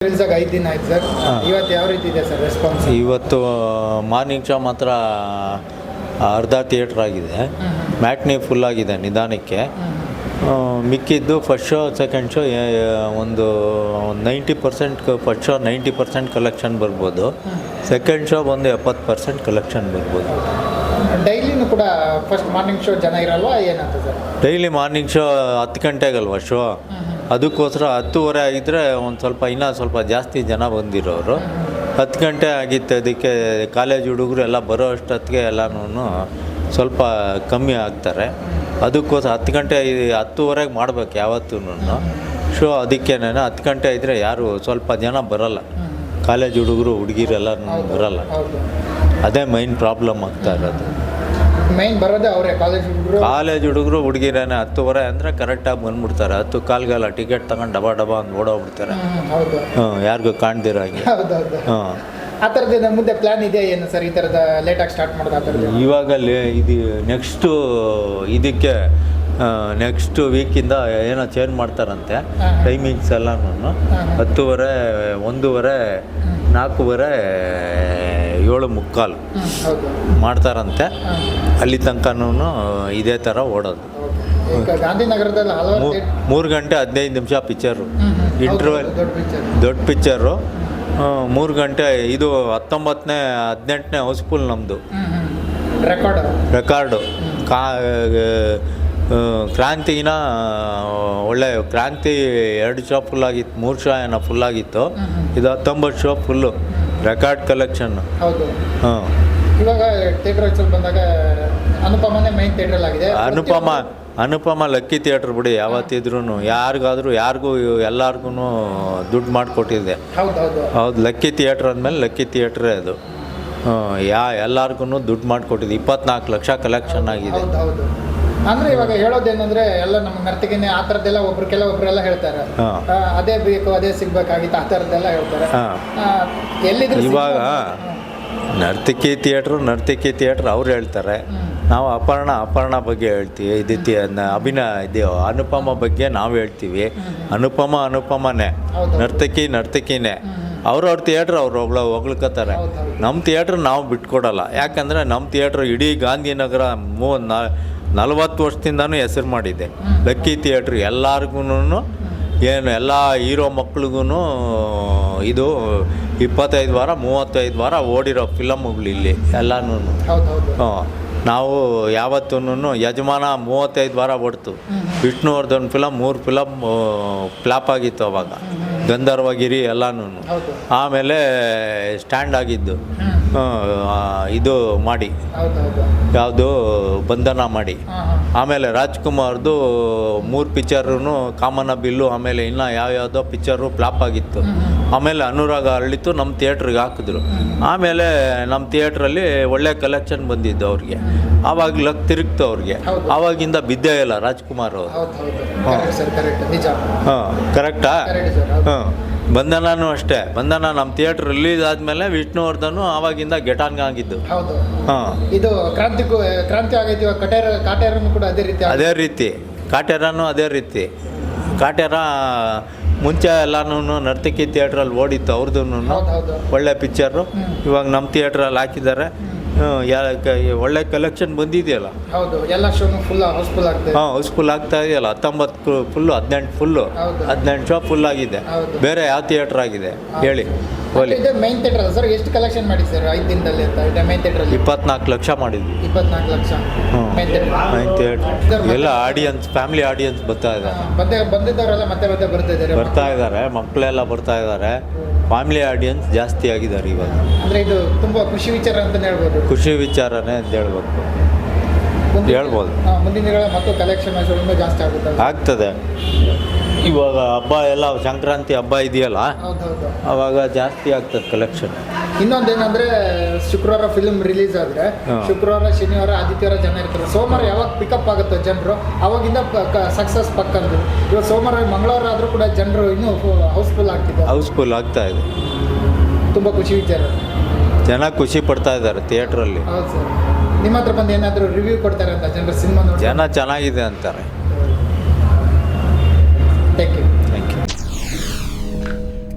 ರಿಲೀಸಾಗಿ 5 ದಿನ ಆಯ್ತು ಸರ್. ಇವತ್ತು ಯಾವ ರೀತಿ ಇದೆ ಸರ್ ರೆಸ್ಪಾನ್ಸ್? ಇವತ್ತು ಮಾರ್ನಿಂಗ್ ಶೋ ಮಾತ್ರ ಅರ್ಧ ಥಿಯೇಟ್ರ್ ಆಗಿದೆ. ಮ್ಯಾಟ್ನಿ ಫುಲ್ ಆಗಿದೆ ನಿಧಾನಕ್ಕೆ. ಮಿಕ್ಕಿದ್ದು ಫಸ್ಟ್ ಶೋ ಸೆಕೆಂಡ್ ಶೋ ಒಂದು 90% ಫಸ್ಟ್ ಶೋ 90% ಕಲೆಕ್ಷನ್ ಬರ್ಬೋದು. ಸೆಕೆಂಡ್ ಶೋ ಒಂದು 70% ಕಲೆಕ್ಷನ್ ಬರ್ಬೋದು. ಡೈಲಿನೂ ಕೂಡ ಫಸ್ಟ್ ಮಾರ್ನಿಂಗ್ ಶೋ ಜನ ಇರಲ್ವಾ ಏನಂತ ಸರ್? ಡೈಲಿ ಮಾರ್ನಿಂಗ್ ಶೋ 10 ಗಂಟೆಗಲ್ವ ಶೋ, ಅದಕ್ಕೋಸ್ಕರ 10:30 ಆಗಿದ್ದರೆ ಒಂದು ಸ್ವಲ್ಪ ಇನ್ನೂ ಸ್ವಲ್ಪ ಜಾಸ್ತಿ ಜನ ಬಂದಿರೋರು. 10 ಗಂಟೆ ಆಗಿತ್ತು, ಅದಕ್ಕೆ ಕಾಲೇಜ್ ಹುಡುಗರು ಎಲ್ಲ ಬರೋ ಅಷ್ಟೊತ್ತಿಗೆ ಎಲ್ಲನೂ ಸ್ವಲ್ಪ ಕಮ್ಮಿ ಆಗ್ತಾರೆ. ಅದಕ್ಕೋಸ್ಕರ 10 ಗಂಟೆ 10:30ಗೆ ಮಾಡ್ಬೇಕು ಯಾವತ್ತೂ ಶೋ. ಅದಕ್ಕೇನೆ 10 ಗಂಟೆ ಇದ್ದರೆ ಯಾರು ಸ್ವಲ್ಪ ಜನ ಬರೋಲ್ಲ, ಕಾಲೇಜ್ ಹುಡುಗರು ಹುಡುಗಿರೆಲ್ಲ ಬರೋಲ್ಲ. ಅದೇ ಮೈನ್ ಪ್ರಾಬ್ಲಮ್ ಆಗ್ತಾ ಇರೋದು. ಮೈನ್ ಬರೋದೇ ಅವರೇ ಕಾಲೇಜ್ ಹುಡುಗರು ಹುಡುಗಿರೇನೆ. 10:30 ಅಂದರೆ ಕರೆಕ್ಟಾಗಿ ಬಂದ್ಬಿಡ್ತಾರೆ. 10:15 ಟಿಕೆಟ್ ತಗೊಂಡು ಡಬಾ ಅಂತ ಓಡೋಗ್ಬಿಡ್ತಾರೆ. ಯಾರಿಗೂ ಕಾಣ್ದಿರೋ ಹಾಗೆ. ಆ ಥರದ್ದು ಮುಂದೆ ಪ್ಲ್ಯಾನ್ ಇದೆಯಾ ಏನು ಸರ್? ಈ ಥರದ ಲೇಟಾಗಿ ಸ್ಟಾರ್ಟ್ ಮಾಡೋದು ಆ ಥರದ್ದು ಇವಾಗಲೇ ಇದು ನೆಕ್ಸ್ಟು ಇದಕ್ಕೆ ನೆಕ್ಸ್ಟ್ ವೀಕಿಂದ ಏನೋ ಚೇಂಜ್ ಮಾಡ್ತಾರಂತೆ ಟೈಮಿಂಗ್ಸ್ ಎಲ್ಲನೂ. 10:30, 1:30, 4:30, 7:45 ಮಾಡ್ತಾರಂತೆ. ಅಲ್ಲಿ ತನಕನೂ ಇದೇ ಥರ ಓಡೋದು. ಗಾಂಧಿನಗರದಲ್ಲಿ 3 ಗಂಟೆ 15 ನಿಮಿಷ ಪಿಕ್ಚರು, ಇಂಟರ್ವೆಲ್ ದೊಡ್ಡ ಪಿಕ್ಚರು. 3 ಗಂಟೆ ಇದು 19ನೇ 18ನೇ ಹೌಸ್ಫುಲ್ ನಮ್ಮದು ರೆಕಾರ್ಡು. ಕ್ರಾಂತಿನ ಒಳ್ಳೆ ಕ್ರಾಂತಿ 2 ಶೋ ಫುಲ್ಲಾಗಿತ್ತು, 3 ಶೋ ಏನೋ ಫುಲ್ಲಾಗಿತ್ತು. ಇದು 19 ಶೋ ಫುಲ್ಲು ರೆಕಾರ್ಡ್ ಕಲೆಕ್ಷನ್ನು. ಹಾಂ, ಇವಾಗ ಥಿಯೇಟರ್ ಬಂದಾಗ ಅನುಪಮನೇ ಮೈನ್ ಥಿಯೇಟ್ರಲ್ಲಿ ಆಗಿದೆ. ಅನುಪಮ ಲಕ್ಕಿ ಥಿಯೇಟ್ರ್ ಬಿಡಿ, ಯಾವತ್ತಿದ್ರೂ ಯಾರಿಗೂ ಎಲ್ಲರಿಗೂ ದುಡ್ಡು ಮಾಡಿಕೊಟ್ಟಿದೆ. ಹೌದು, ಲಕ್ಕಿ ಥಿಯೇಟ್ರ್ ಅಂದಮೇಲೆ ಲಕ್ಕಿ ಥಿಯೇಟ್ರೇ ಅದು. ಎಲ್ಲರಿಗೂ ದುಡ್ಡು ಮಾಡಿಕೊಟ್ಟಿದೆ. 24 ಲಕ್ಷ ಕಲೆಕ್ಷನ್ ಆಗಿದೆ. ಅಂದ್ರೆ ಇವಾಗ ಹೇಳೋದೇನಂದ್ರೆ ಎಲ್ಲ ನಮ್ಮ ನರ್ತಕಿನೇ ಆ ಥರದ್ದೆಲ್ಲ ಕೆಲವೊಬ್ರೆಲ್ಲ ಹೇಳ್ತಾರೆ, ಅದೇ ಬೇಕು ಅದೇ ಸಿಗ್ಬೇಕಾಗಿತ್ತು ಆ ಥರದ್ದೆಲ್ಲ ಹೇಳ್ತಾರೆ. ಎಲ್ಲಿದ್ರು ಇವಾಗ ನರ್ತಕಿ ಥಿಯೇಟ್ರ್ ಅವ್ರು ಹೇಳ್ತಾರೆ. ನಾವು ಅಪರ್ಣ ಬಗ್ಗೆ ಹೇಳ್ತೀವಿ. ಇದು ಅನುಪಮ ಬಗ್ಗೆ ನಾವು ಹೇಳ್ತೀವಿ. ಅನುಪಮನೇ, ನರ್ತಕಿನೇ. ಅವ್ರವ್ರ ಥಿಯೇಟ್ರ್ ಅವ್ರು ಹೊಗಳ್ಕೋತಾರೆ. ನಮ್ಮ ಥಿಯೇಟ್ರ್ ನಾವು ಬಿಟ್ಕೊಡಲ್ಲ. ಯಾಕಂದರೆ ನಮ್ಮ ಥಿಯೇಟ್ರ್ ಇಡೀ ಗಾಂಧಿನಗರ 40 ವರ್ಷದಿಂದನೂ ಹೆಸರು ಮಾಡಿದೆ. ಲಕ್ಕಿ ಥಿಯೇಟ್ರ್ ಎಲ್ಲರಿಗೂ ಏನು ಎಲ್ಲ ಹೀರೋ ಮಕ್ಳಿಗೂ ಇದು 25 ವಾರ 35 ವಾರ ಓಡಿರೋ ಫಿಲಮ್ಗಳು ಇಲ್ಲಿ ಎಲ್ಲನೂ. ನಾವು ಯಾವತ್ತೂ ಯಜಮಾನ 35 ವಾರ ಓಡ್ತು. ವಿಷ್ಣುವರ್ಧನ್ ಫಿಲಮ್ 3 ಫಿಲಮ್ ಫ್ಲಾಪ್ ಆಗಿತ್ತು ಅವಾಗ, ಗಂಧರ್ವಗಿರಿ ಎಲ್ಲನೂ. ಆಮೇಲೆ ಸ್ಟ್ಯಾಂಡ್ ಆಗಿದ್ದು ಇದು ಮಾಡಿ, ಯಾವುದು ಬಂಧನ ಮಾಡಿ. ಆಮೇಲೆ ರಾಜ್ಕುಮಾರ್ದು 3 ಪಿಕ್ಚರೂ, ಕಾಮನ ಬಿಲ್ಲು, ಆಮೇಲೆ ಇನ್ನೂ ಯಾವ್ಯಾವುದೋ ಪಿಕ್ಚರು ಫ್ಲಾಪ್ ಆಗಿತ್ತು. ಆಮೇಲೆ ಅನುರಾಗ ಅರಳಿತು, ನಮ್ಮ ಥಿಯೇಟ್ರಿಗೆ ಹಾಕಿದ್ರು. ಆಮೇಲೆ ನಮ್ಮ ಥಿಯೇಟ್ರಲ್ಲಿ ಒಳ್ಳೆ ಕಲೆಕ್ಷನ್ ಬಂದಿದ್ದು ಅವ್ರಿಗೆ. ಆವಾಗ ಲಕ್ ತಿರುಗ್ತು ಅವ್ರಿಗೆ. ಆವಾಗಿಂದ ಬಿದ್ದೇ ಇಲ್ಲ ರಾಜ್ಕುಮಾರ್ ಅವರು. ಹಾಂ, ಕರೆಕ್ಟಾ? ಹಾಂ, ಬಂಧನೂ ಅಷ್ಟೇ. ಬಂಧನ ನಮ್ಮ ಥಿಯೇಟ್ರ್ ರಿಲೀಸ್ ಆದಮೇಲೆ ವಿಷ್ಣುವರ್ಧನ್ ಆವಾಗಿಂದ ಗೆಟಾನ್ಗೆ ಆಗಿದ್ದು. ಹಾಂ, ಇದು ಕ್ರಾಂತಿ ಆಗೈತಿ. ಕಾಟೇರನು ಕೂಡ ಅದೇ ರೀತಿ ಕಾಟೇರನೂ ಅದೇ ರೀತಿ. ಕಾಟೇರ ಮುಂಚೆ ಎಲ್ಲನೂ ನರ್ತಕಿ ಥಿಯೇಟ್ರಲ್ಲಿ ಓಡಿತ್ತು ಅವ್ರದ್ದು ಒಳ್ಳೆ ಪಿಕ್ಚರು. ಇವಾಗ ನಮ್ಮ ಥಿಯೇಟ್ರಲ್ಲಿ ಹಾಕಿದ್ದಾರೆ. ಒಳ್ಳೆ ಕಲೆಕ್ಷನ್ ಬಂದಿದೆಯಲ್ಲ. ಎಲ್ಲ ಶೋನು ಫುಲ್ ಹೌಸ್ಫುಲ್ ಆಗ್ತದೆ. ಹೌಸ್ಫುಲ್ ಆಗ್ತಾ ಇದೆಯಲ್ಲ. 19 ಫುಲ್ಲು, 18 ಶೋ ಫುಲ್ ಆಗಿದೆ. ಬೇರೆ ಯಾವ ಥಿಯೇಟ್ರ್ ಆಗಿದೆ ಹೇಳಿ? ಮೈನ್ ಥಿಯೇಟರ್ ಸರ್ ಎಷ್ಟು ಕಲೆಕ್ಷನ್ ಮಾಡಿ ಸರ್ 5 ದಿನದಲ್ಲಿ ಅಂತ? ಮೈನ್ ಥಿಯೇಟರ್ 24 ಲಕ್ಷ ಮಾಡಿದ್ವಿ. 24 ಲಕ್ಷ ಮೈನ್ ಥಿಯೇಟರ್. ಎಲ್ಲ ಆಡಿಯನ್ಸ್, ಫ್ಯಾಮಿಲಿ ಆಡಿಯನ್ಸ್ ಬರ್ತಾ ಇದ್ದಾರೆ. ಬಂದಿದ್ದವರೆಲ್ಲ ಮತ್ತೆ ಬರ್ತಾ ಇದ್ದಾರೆ. ಮಕ್ಕಳೆಲ್ಲ ಬರ್ತಾ ಇದ್ದಾರೆ. ಫ್ಯಾಮಿಲಿ ಆಡಿಯನ್ಸ್ ಜಾಸ್ತಿ ಆಗಿದ್ದಾರೆ ಇವಾಗ. ಅಂದರೆ ಇದು ತುಂಬ ಖುಷಿ ವಿಚಾರ ಅಂತಲೇ ಹೇಳ್ಬೋದು. ಖುಷಿ ವಿಚಾರನೇ ಅಂತ ಹೇಳ್ಬೋದು. ಮುಂದಿನ ದಿನಗಳ ಮತ್ತು ಕಲೆಕ್ಷನ್ ಜಾಸ್ತಿ ಆಗ್ತದೆ. ಇವಾಗ ಹಬ್ಬ ಎಲ್ಲ ಸಂಕ್ರಾಂತಿ ಹಬ್ಬ ಇದೆಯಲ್ಲ, ಅವಾಗ ಜಾಸ್ತಿ ಆಗ್ತದೆ ಕಲೆಕ್ಷನ್. ಇನ್ನೊಂದೇನಂದ್ರೆ ಶುಕ್ರವಾರ ಫಿಲ್ಮ್ ರಿಲೀಸ್ ಆದರೆ ಶುಕ್ರವಾರ, ಶನಿವಾರ, ಆದಿತ್ಯವಾರ ಜನ ಇರ್ತಾರೆ. ಸೋಮವಾರ ಯಾವಾಗ ಪಿಕಪ್ ಆಗುತ್ತೋ ಜನರು, ಅವಾಗಿಂದ ಸಕ್ಸಸ್ ಪಕ್ಕಂದು. ಇವಾಗ ಸೋಮವಾರ ಮಂಗಳವಾರ ಆದರೂ ಕೂಡ ಜನರು ಇನ್ನೂ ಹೌಸ್ಫುಲ್ ಆಗ್ತಾ ಇದೆ. ತುಂಬ ಖುಷಿ ವಿಚಾರ. ಜನ ಖುಷಿ ಪಡ್ತಾ ಇದ್ದಾರೆ ಥಿಯೇಟ್ರಲ್ಲಿ. ಹೌದು ಸರ್. ನಿಮ್ಮ ಹತ್ರ ಬಂದು ಏನಾದರೂ ರಿವ್ಯೂ ಕೊಡ್ತಾರೆ ಅಂತ ಜನರು ಸಿನಿಮಾ ನೋಡಿ? ಜನ ಚೆನ್ನಾಗಿದೆ ಅಂತಾರೆ. Thank you.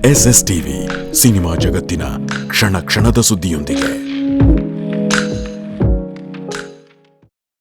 SS TV cinema ಜಗತ್ತಿನ ಕ್ಷಣ ಕ್ಷಣದ ಸುದ್ದಿಯೊಂದಿಗೆ.